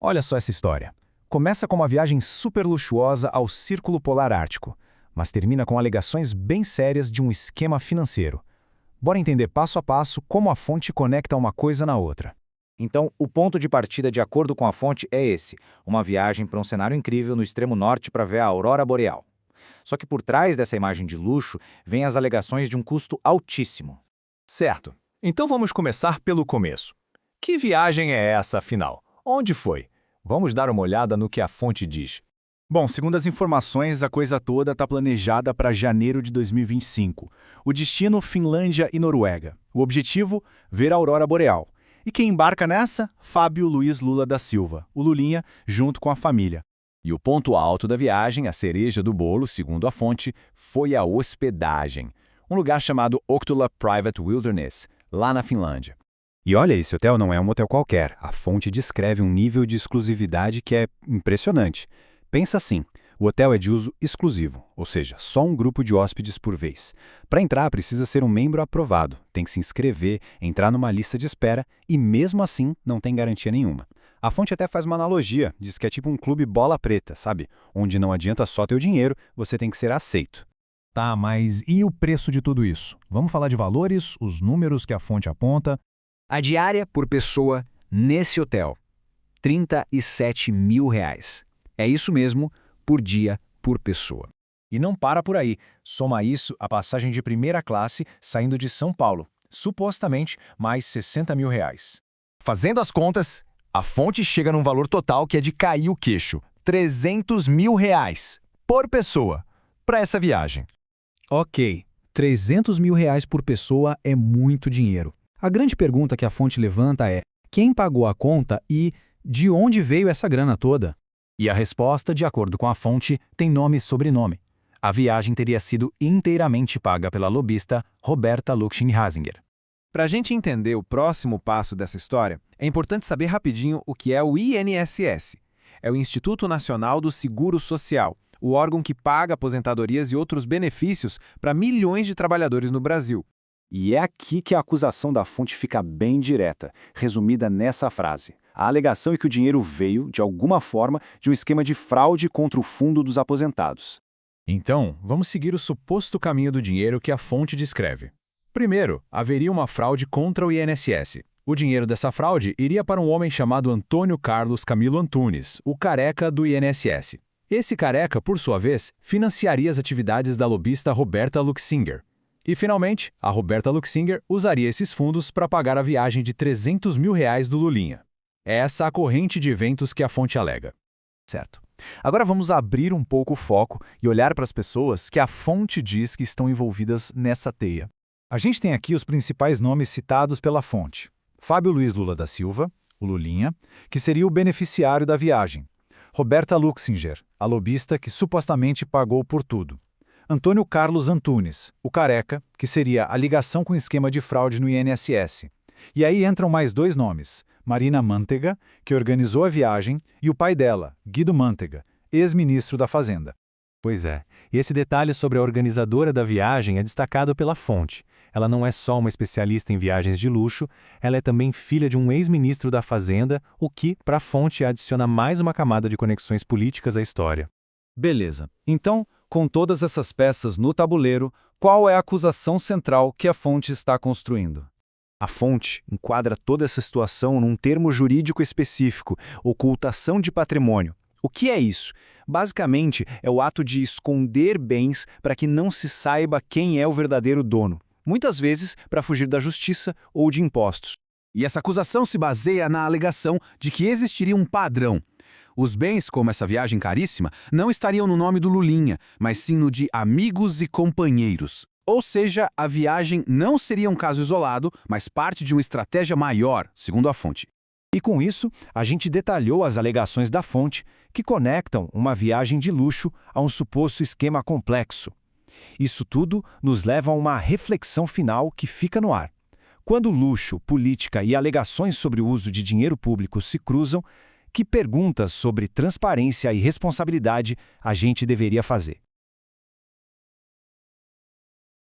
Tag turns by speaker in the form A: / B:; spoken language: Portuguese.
A: Olha só essa história. Começa com uma viagem super luxuosa ao Círculo Polar Ártico, mas termina com alegações bem sérias de um esquema financeiro. Bora entender passo a passo como a fonte conecta uma coisa na outra.
B: Então, o ponto de partida, de acordo com a fonte, é esse: uma viagem para um cenário incrível no extremo norte para ver a aurora boreal. Só que por trás dessa imagem de luxo, vem as alegações de um custo altíssimo.
A: Certo. Então vamos começar pelo começo. Que viagem é essa, afinal? Onde foi? Vamos dar uma olhada no que a fonte diz.
C: Bom, segundo as informações, a coisa toda está planejada para janeiro de 2025. O destino, Finlândia e Noruega. O objetivo, ver a aurora boreal. E quem embarca nessa? Fábio Luiz Lula da Silva, o Lulinha, junto com a família.
D: E o ponto alto da viagem, a cereja do bolo, segundo a fonte, foi a hospedagem. Um lugar chamado Oktula Private Wilderness, lá na Finlândia.
E: E olha, esse hotel não é um hotel qualquer. A fonte descreve um nível de exclusividade que é impressionante. Pensa assim, o hotel é de uso exclusivo, ou seja, só um grupo de hóspedes por vez. Para entrar, precisa ser um membro aprovado, tem que se inscrever, entrar numa lista de espera e mesmo assim não tem garantia nenhuma. A fonte até faz uma analogia, diz que é tipo um clube bola preta, sabe? Onde não adianta só ter o dinheiro, você tem que ser aceito.
A: Tá, mas e o preço de tudo isso? Vamos falar de valores, os números que a fonte aponta.
B: A diária por pessoa nesse hotel, R$ 37 mil. É isso mesmo, por dia, por pessoa.
A: E não para por aí. Soma isso a passagem de primeira classe saindo de São Paulo. Supostamente, mais R$ 60 mil.
D: Fazendo as contas, a fonte chega num valor total que é de cair o queixo. R$ 300 mil por pessoa para essa viagem.
A: Ok, R$ 300 mil por pessoa é muito dinheiro. A grande pergunta que a fonte levanta é: quem pagou a conta e de onde veio essa grana toda?
C: E a resposta, de acordo com a fonte, tem nome e sobrenome. A viagem teria sido inteiramente paga pela lobista Roberta Luxemburger.
F: Para a gente entender o próximo passo dessa história, é importante saber rapidinho o que é o INSS. É o Instituto Nacional do Seguro Social, o órgão que paga aposentadorias e outros benefícios para milhões de trabalhadores no Brasil.
E: E é aqui que a acusação da fonte fica bem direta, resumida nessa frase. A alegação é que o dinheiro veio, de alguma forma, de um esquema de fraude contra o fundo dos aposentados.
A: Então, vamos seguir o suposto caminho do dinheiro que a fonte descreve. Primeiro, haveria uma fraude contra o INSS. O dinheiro dessa fraude iria para um homem chamado Antônio Carlos Camilo Antunes, o careca do INSS. Esse careca, por sua vez, financiaria as atividades da lobista Roberta Luxemburger. E, finalmente, a Roberta Luxemburger usaria esses fundos para pagar a viagem de R$ 300 mil do Lulinha. É essa a corrente de eventos que a fonte alega.
C: Certo. Agora vamos abrir um pouco o foco e olhar para as pessoas que a fonte diz que estão envolvidas nessa teia.
G: A gente tem aqui os principais nomes citados pela fonte. Fábio Luiz Lula da Silva, o Lulinha, que seria o beneficiário da viagem. Roberta Luxemburger, a lobista que supostamente pagou por tudo. Antônio Carlos Antunes, o careca, que seria a ligação com o esquema de fraude no INSS. E aí entram mais dois nomes, Marina Mantega, que organizou a viagem, e o pai dela, Guido Mantega, ex-ministro da Fazenda.
H: Pois é, e esse detalhe sobre a organizadora da viagem é destacado pela fonte. Ela não é só uma especialista em viagens de luxo, ela é também filha de um ex-ministro da Fazenda, o que, para a fonte, adiciona mais uma camada de conexões políticas à história.
G: Beleza. Então, com todas essas peças no tabuleiro, qual é a acusação central que a fonte está construindo?
E: A fonte enquadra toda essa situação num termo jurídico específico, ocultação de patrimônio. O que é isso? Basicamente, é o ato de esconder bens para que não se saiba quem é o verdadeiro dono, muitas vezes para fugir da justiça ou de impostos.
I: E essa acusação se baseia na alegação de que existiria um padrão. Os bens, como essa viagem caríssima, não estariam no nome do Lulinha, mas sim no de amigos e companheiros. Ou seja, a viagem não seria um caso isolado, mas parte de uma estratégia maior, segundo a fonte.
G: E com isso, a gente detalhou as alegações da fonte que conectam uma viagem de luxo a um suposto esquema complexo. Isso tudo nos leva a uma reflexão final que fica no ar. Quando luxo, política e alegações sobre o uso de dinheiro público se cruzam, que perguntas sobre transparência e responsabilidade a gente deveria fazer?